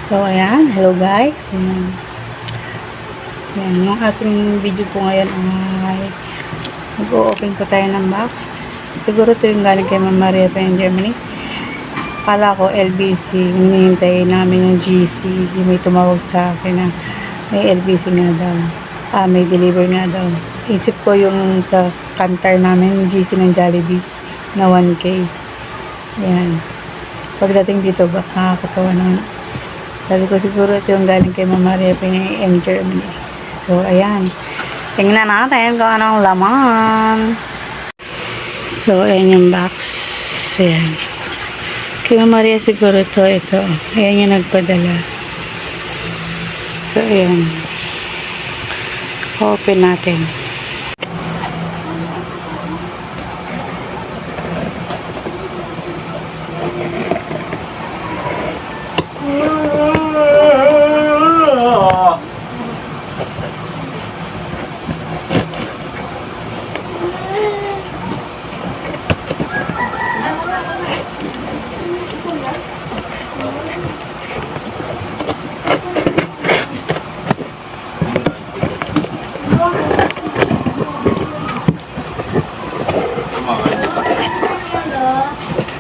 So, ayan. Hello guys. Ayan. Yung ating video po ngayon ay mag-o-open po tayo ng box. Siguro ito yung galing kay Ma'am Maria pa in Germany. Kala ko LBC. Hinihintay namin yung GC. May tumawag sa akin na may LBC nga daw. May deliver nga daw. Isip ko yung sa Kantar namin, yung GC ng Jollibee na 1K. Ayan. Pagdating dito, baka nakakatawa naman. Sabi ko siguro ito yung galing kay Ma'am Maria in Germany. So, ayan. Tingnan natin kung anong laman. So, ayan yung box. Ayan. Kay Ma'am Maria siguro ito. Ayan yung nagpadala. So, ayan. Open natin.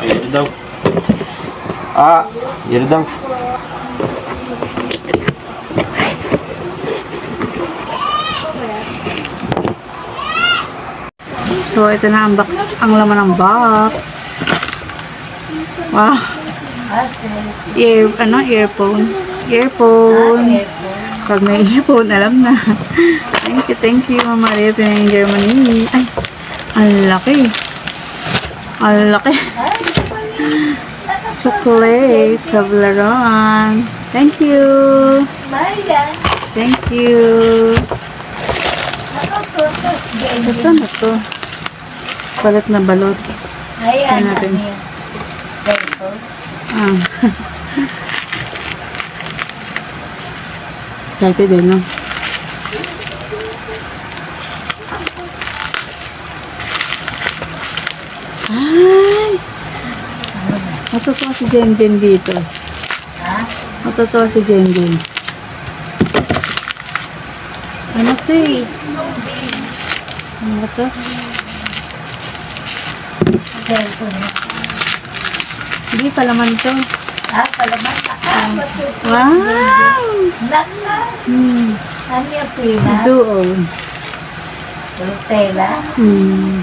Ayun daw. Yun daw. So, ito na ang box. Ang laman ng box. Wow. Earphone. Pag may earphone, alam na. Thank you, Ma'am Maria in Germany. Ay, ang laki. Chocolate, Toblerone. Thank you. Saan na to? Balat na balot. Ayan natin. Excited din, no? Ay! Matutuwa si Jenjen dito. Matutuwa si Jenjen. Ano to eh? Ano ba to? Hindi, palaman to. Palaman. Wow! Ano yung pila? Duo. Nutella?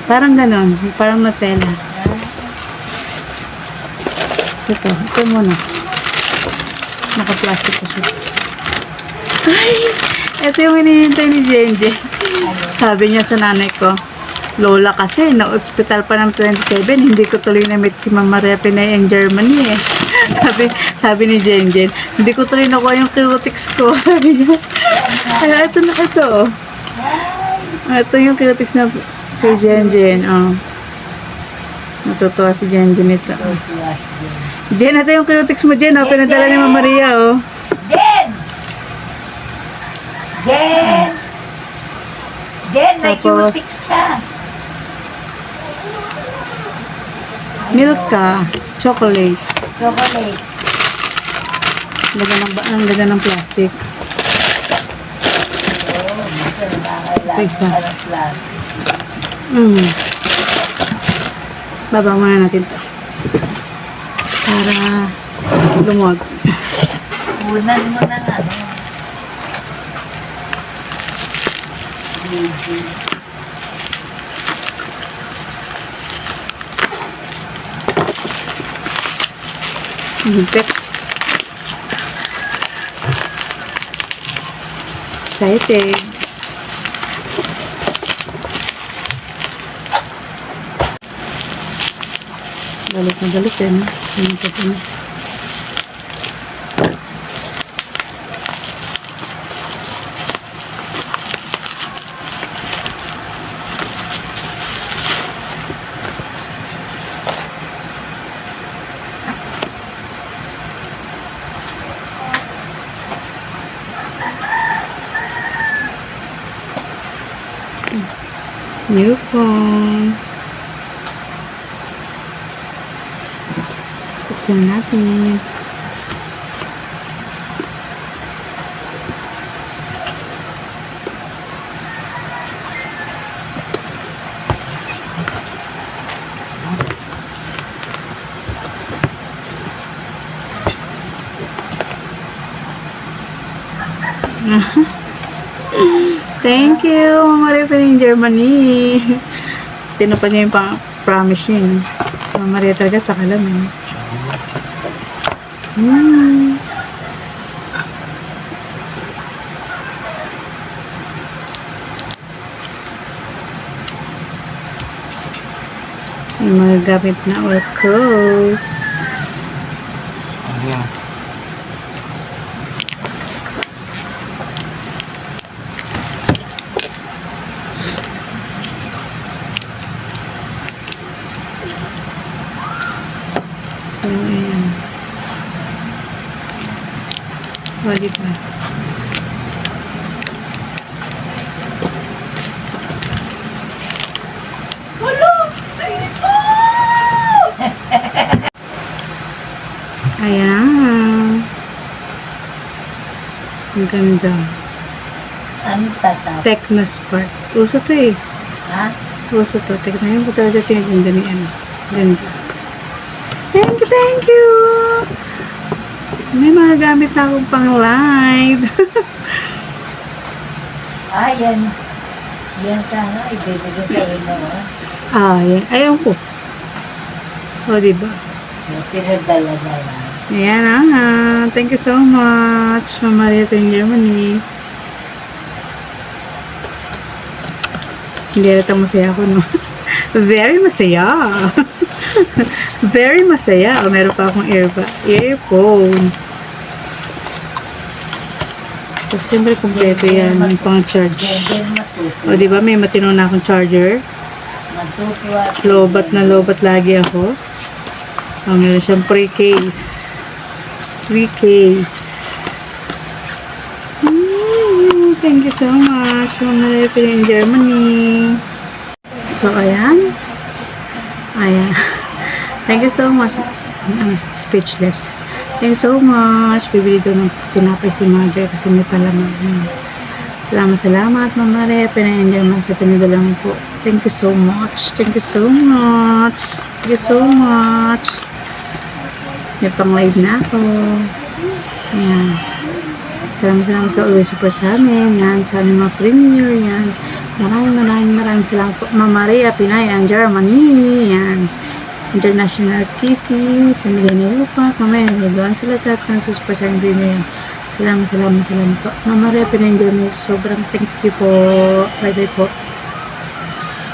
Parang ganon. Parang Nutella. So, ito muna. Naka-plastic ko siya. Ay! Ito yung hinihintay ni Jenjen. Sabi niya sa nanay ko, Lola kasi, na-hospital pa ng 27, hindi ko tuloy na-meet si Ma'am Maria Pinay in Germany eh. sabi ni Jenjen, hindi ko tuloy nakuha yung cutics ko. Sabi niya. Kaya ito na ito. Ito yung cutics na kay Jenjen. Natutuwa si Jenjen ito. Jen, ito yung cutics mo, Jen. Pinadala ni Ma'am Maria. Jen, may cutics ka. Milka, chocolate. Lagyan ng plastic. Ito isa. Baba muna natin ito. Para lumuwag. Unan mo na nga. Higpit. Excited. Balik na balik eh. New phone. Buksan natin. Thank you, Mama Maria pa ng Germany. Tinupad niya yung promise niya. Si Mama Maria talaga sa kalamin. Yung mga gamit na orcos. Ayan. So, ayan. O, diba? Ayan. Ang ganda. Ang tatap. Techno Spark. Uso to eh. Ha? Uso to. Tignan mo talaga tinaganda ni ano. Ganda. Thank you, thank you! May mga gamit na akong pang live. Yan. Yan ka nga. Ibibigay kayo na. Yan. Ayaw ko. O, diba? Pinadala na lang. Ayan thank you so much, Mama Maria in Germany. Hindi rin masaya ako, no? Very masaya. Very masaya. O, meron pa akong earphone. Tapos, siyempre, kompleto yan. May pang charge. Yan matutuwa. O, diba? May matino na akong charger. Matutuwa. Lobat na lobat lagi ako. O, meron siyang pre-case. Pre-case. Thank you so much, Mama Maria in Germany. So, ayan. Ayan. Thank you so much. Speechless. Thank you so much. Bibili doon ng tinapay si Mother kasi may palaman. Salamat, Mama Maria in Germany sa pinadala mo po. Thank you so much. Thank you so much. Thank you so much. May pang live na ako. Ayan. Salamat sa always support sa amin. Yan, sa aming mga premier. Yan. Maraming salamat po. Mama Maria Pinay and Germany. Yan. International TT. Pamilya ni Lupa. Mamaya, nagawaan sila sa atin sa support sa aming premier. Yan. Salamat po. Mama Maria Pinay and Germany. Sobrang thank you po. Bye po.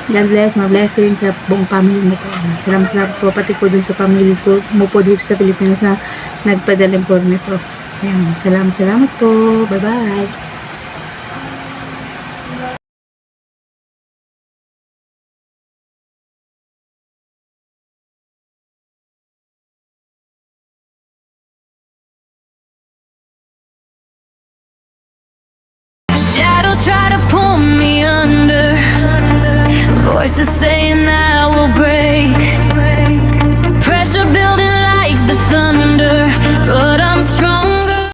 God bless, my blessing sa buong family mo po. Salamat po, pati po dun sa family po, mo po dito sa Pilipinas na nagpadaling po nito. Ayan, salamat po. Bye-bye. Shadows try to pull me under. Voices say